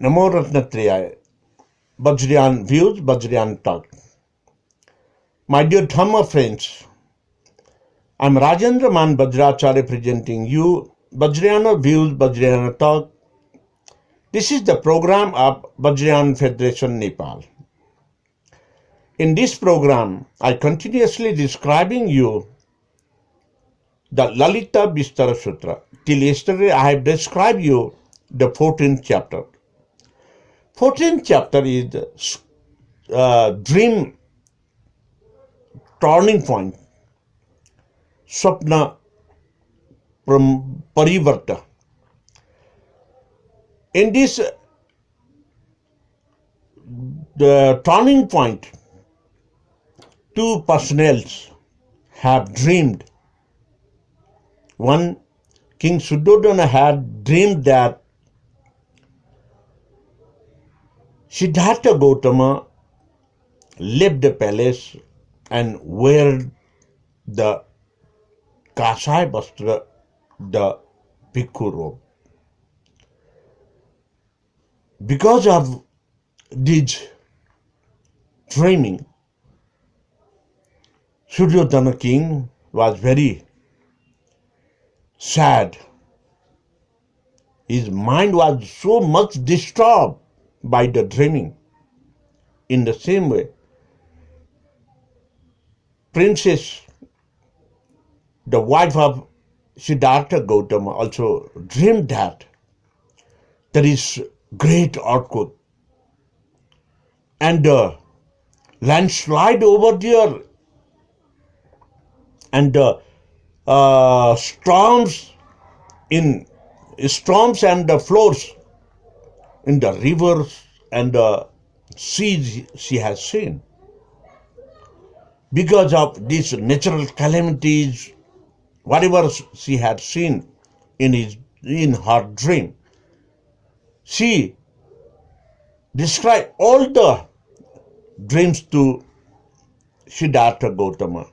Namo Ratnatraya, Vajrayana Views, Vajrayana Talk. My dear Dhamma friends, I am Rajendra Man Bajracharya presenting you Vajrayana Views, Vajrayana Talk. This is the program of Vajrayana Federation, Nepal. In this program, I continuously describing you the Lalitvistar Sutra. Till yesterday, I have described you the 14th chapter. 14th chapter is dream turning point, Swapna Parivarta. In this the turning point, two personnels have dreamed. One, King Suddhodana had dreamed that Siddhartha Gautama left the palace and wear the Kasai Vastra, the Bhikkhu robe. Because of this dreaming, Suddhodana king was very sad. His mind was so much disturbed by the dreaming. In the same way, Princess, the wife of Siddhartha Gautama, also dreamed that there is great earthquake and landslide over there and storms and the floors in the rivers and the seas she has seen. Because of these natural calamities, whatever she had seen in her dream, she described all the dreams to Siddhartha Gautama.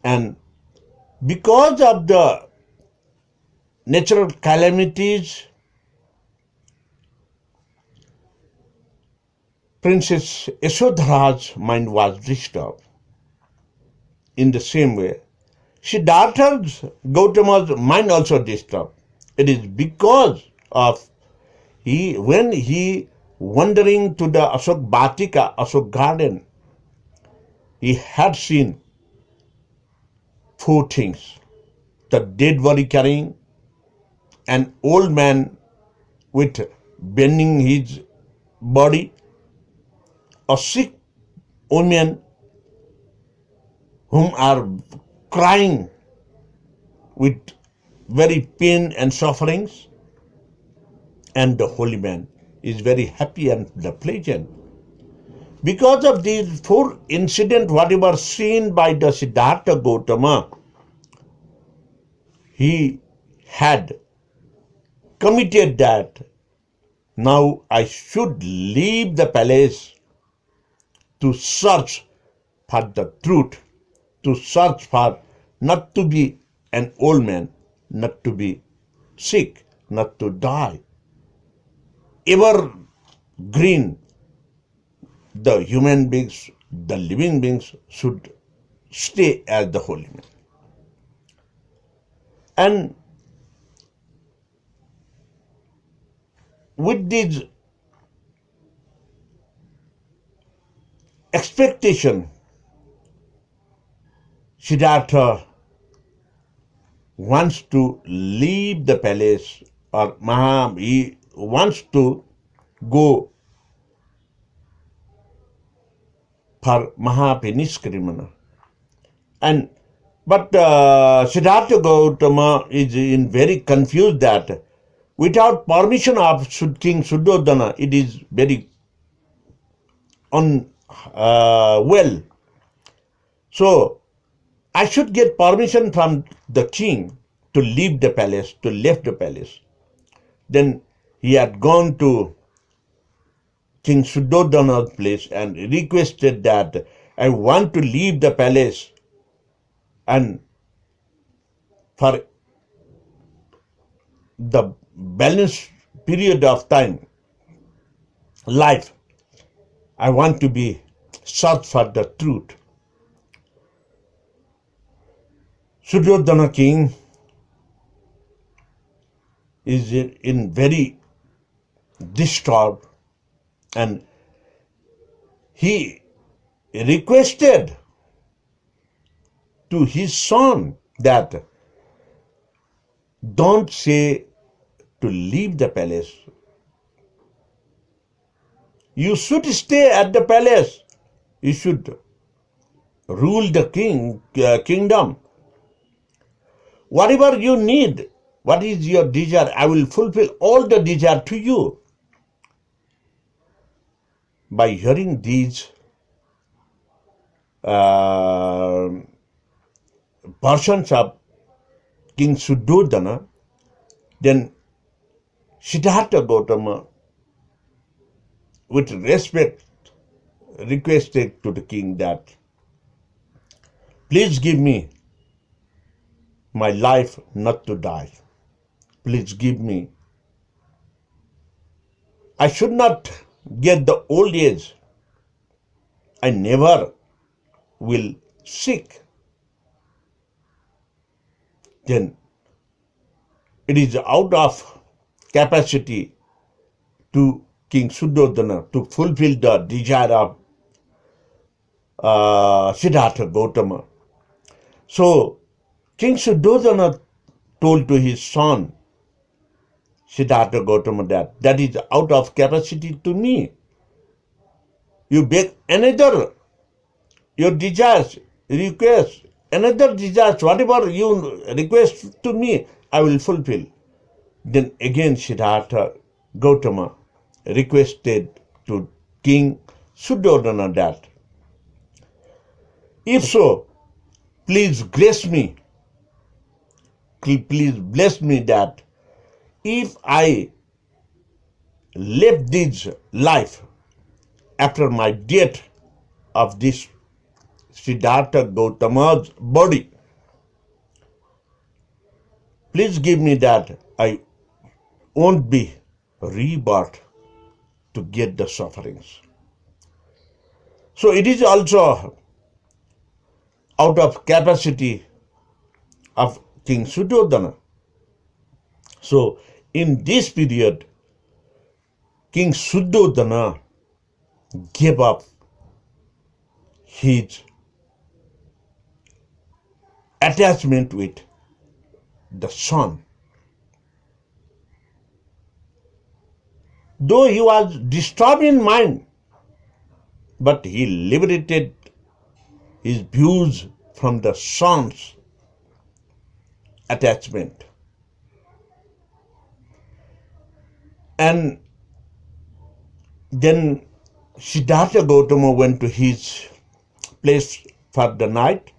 And because of the natural calamities, Princess Yasodhara's mind was disturbed. In the same way, Siddhartha Gautama's mind also disturbed. It is because of when he wandering to the Ashok Batika, Ashok garden, he had seen four things: the dead body carrying, an old man with bending his body, a sick woman whom are crying with very pain and sufferings, and the holy man is very happy and pleasant. Because of these four incidents, whatever seen by the Siddhartha Gautama, he had committed that now I should leave the palace to search for the truth, to search for not to be an old man, not to be sick, not to die. Ever green, the human beings, the living beings should stay as the holy man. And with this expectation, Siddhartha wants to leave the palace, or he wants to go for Mahapiniskrimana. But Siddhartha Gautama is in very confused that without permission of King Suddhodana, it is very well. So I should get permission from the king to leave the palace, to leave the palace. Then he had gone to King Suddhodana's place and requested that I want to leave the palace and for the balance period of time, life, I want to be search for the truth. Suryodhana king is in very disturbed, and he requested to his son that don't say to leave the palace. You should stay at the palace. You should rule the kingdom. Whatever you need, what is your desire, I will fulfill all the desire to you. By hearing these versions of King Suddhodana, then Siddhartha Gautama, with respect, requested to the king that, please give me my life not to die. Please give me. I should not get the old age. I never will sick. Then it is out of capacity to King Suddhodana to fulfill the desire of Siddhartha Gautama. So King Suddhodana told to his son Siddhartha Gautama that is out of capacity to me. You beg another, your desires, request, another desires, whatever you request to me, I will fulfill. Then again Siddhartha Gautama requested to King Suddhodana that, if so, please grace me, please bless me that if I left this life after my death of this Siddhartha Gautama's body, please give me that I won't be rebirth to get the sufferings. So it is also out of capacity of King Suddhodana. So in this period, King Suddhodana gave up his attachment with the son. Though he was disturbed in mind, but he liberated his views from the son's attachment. And then Siddhartha Gautama went to his place for the night.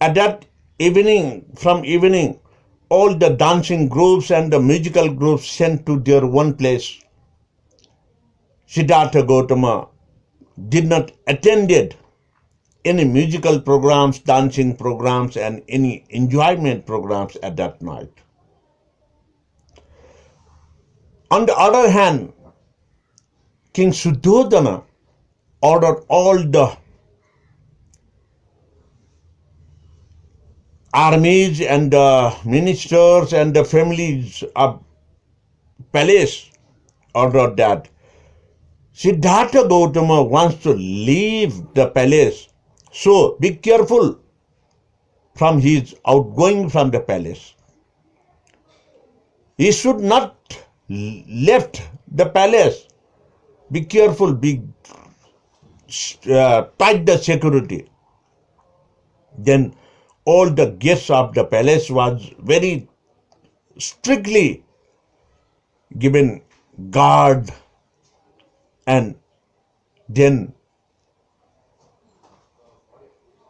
At that evening, from evening, all the dancing groups and the musical groups sent to their one place. Siddhartha Gautama did not attended any musical programs, dancing programs, and any enjoyment programs at that night. On the other hand, King Suddhodana ordered all the armies and the ministers and the families of palace ordered that Siddhartha Gautama wants to leave the palace, so be careful from his outgoing from the palace. He should not left the palace. Be careful, be tight the security. Then all the guests of the palace was very strictly given guard, and then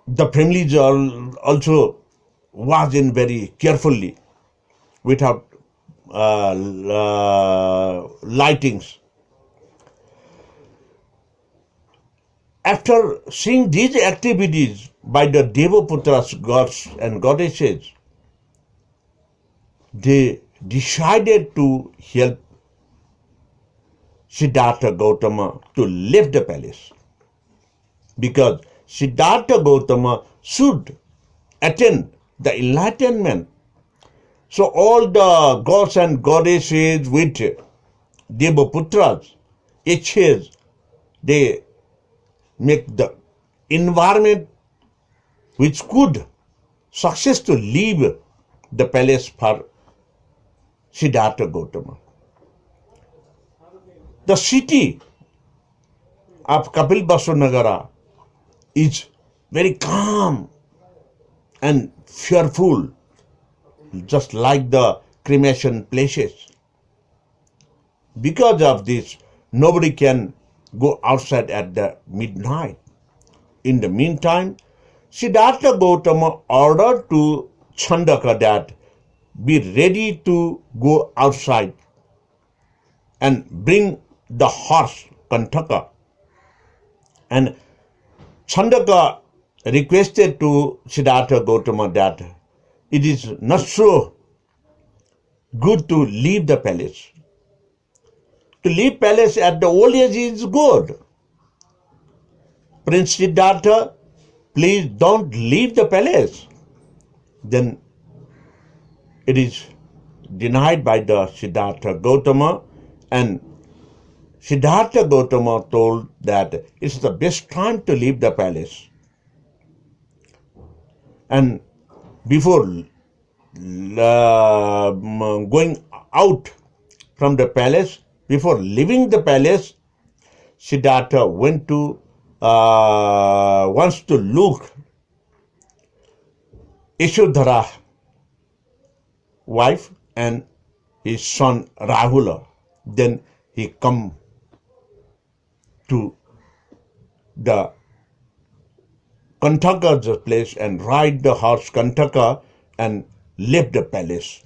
the families also was in very carefully without lightings. After seeing these activities by the Devaputras, gods and goddesses, they decided to help Siddhartha Gautama to leave the palace, because Siddhartha Gautama should attain the enlightenment. So all the gods and goddesses with Devaputras, H's, they make the environment which could success to leave the palace for Siddhartha Gautama. The city of Kapilvastu is very calm and fearful, just like the cremation places. Because of this, nobody can go outside at the midnight. In the meantime, Siddhartha Gautama ordered to Chandaka that be ready to go outside and bring the horse Kantaka. And Chandaka requested to Siddhartha Gautama that it is not so good to leave the palace. To leave palace at the old age is good. Prince Siddhartha, please don't leave the palace. Then it is denied by the Siddhartha Gautama, and Siddhartha Gautama told that it's the best time to leave the palace. And before going out from the palace, before leaving the palace, Siddhartha went to wants to look Yashodhara wife and his son Rahula. Then he come to the Kantaka's place and ride the horse Kantaka and left the palace.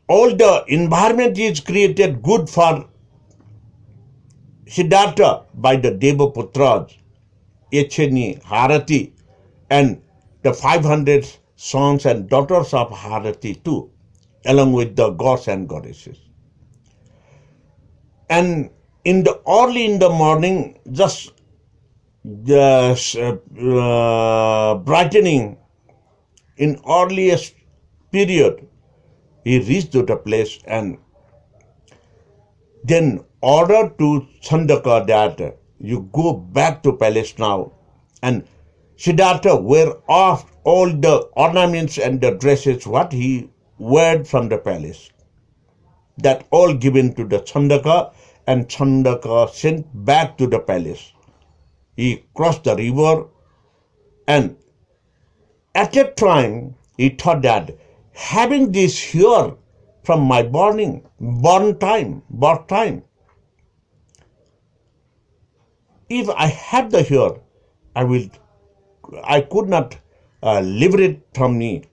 All the environment is created good for Siddhartha by the Devaputras, Yachani, Harati, and the 500 sons and daughters of Harati too, along with the gods and goddesses. And early in the morning, just brightening in earliest period, he reached to the place and then ordered to Chandaka that you go back to palace now. And Siddhartha wear off all the ornaments and the dresses what he wore from the palace. That all given to the Chandaka, and Chandaka sent back to the palace. He crossed the river, and at that time he thought that having this here from my birth time, if I have the hair, I could not liberate from me.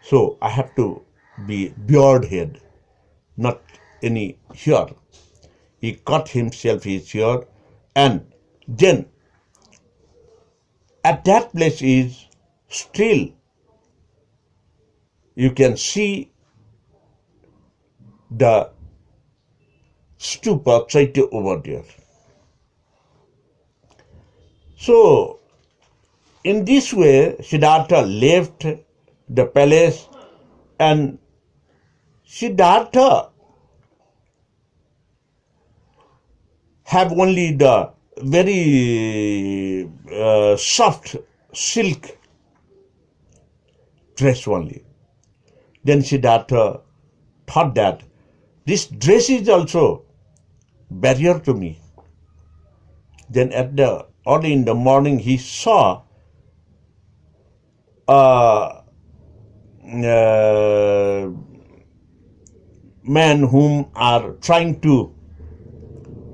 So I have to be beard head, not any hair. He cut himself his hair, and then at that place is still you can see the stupa Chaitya over there. So in this way, Siddhartha left the palace, and Siddhartha have only the very soft silk dress only. Then Siddhartha thought that this dress is also barrier to me. Then early in the morning he saw a man whom are trying to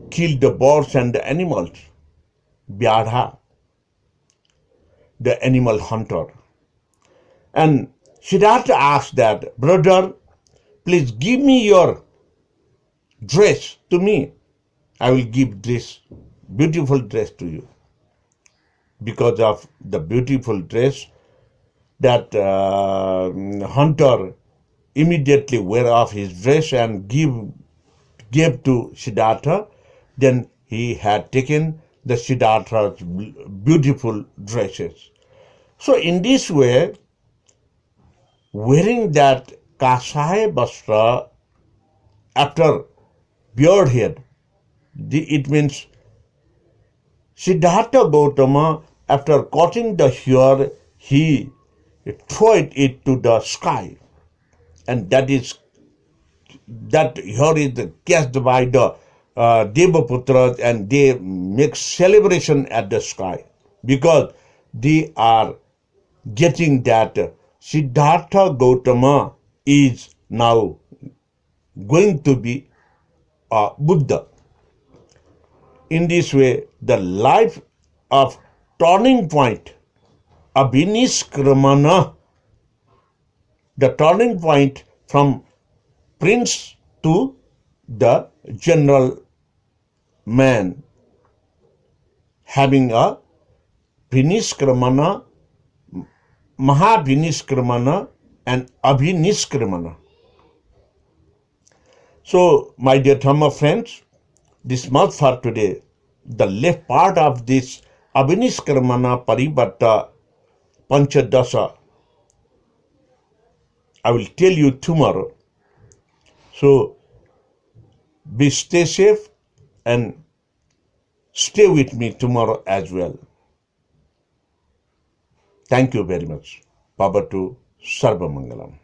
kill the birds and the animals, Vyadha, the animal hunter. And Siddhartha asked that, brother, please give me your dress to me. I will give this beautiful dress to you. Because of the beautiful dress, that hunter immediately wear off his dress and gave to Siddhartha, then he had taken the Siddhartha's beautiful dresses. So in this way, wearing that kasaya vastra after beard head, it means Siddhartha Gautama, after cutting the hair, he threw it to the sky, and that hair is cast by the Devaputras, and they make celebration at the sky because they are getting that Siddhartha Gautama is now going to be a Buddha. In this way, the life of turning point, Abhiniskramana, the turning point from prince to the general man, having a Viniskramana, Mahaviniskramana and Abhiniskramana. So, my dear Dhamma friends, this much for today. The left part of this Abhiniskramana Parivarta Panchadasa, I will tell you tomorrow. So, stay safe and stay with me tomorrow as well. Thank you very much. Bhavatu Sarva Mangalam.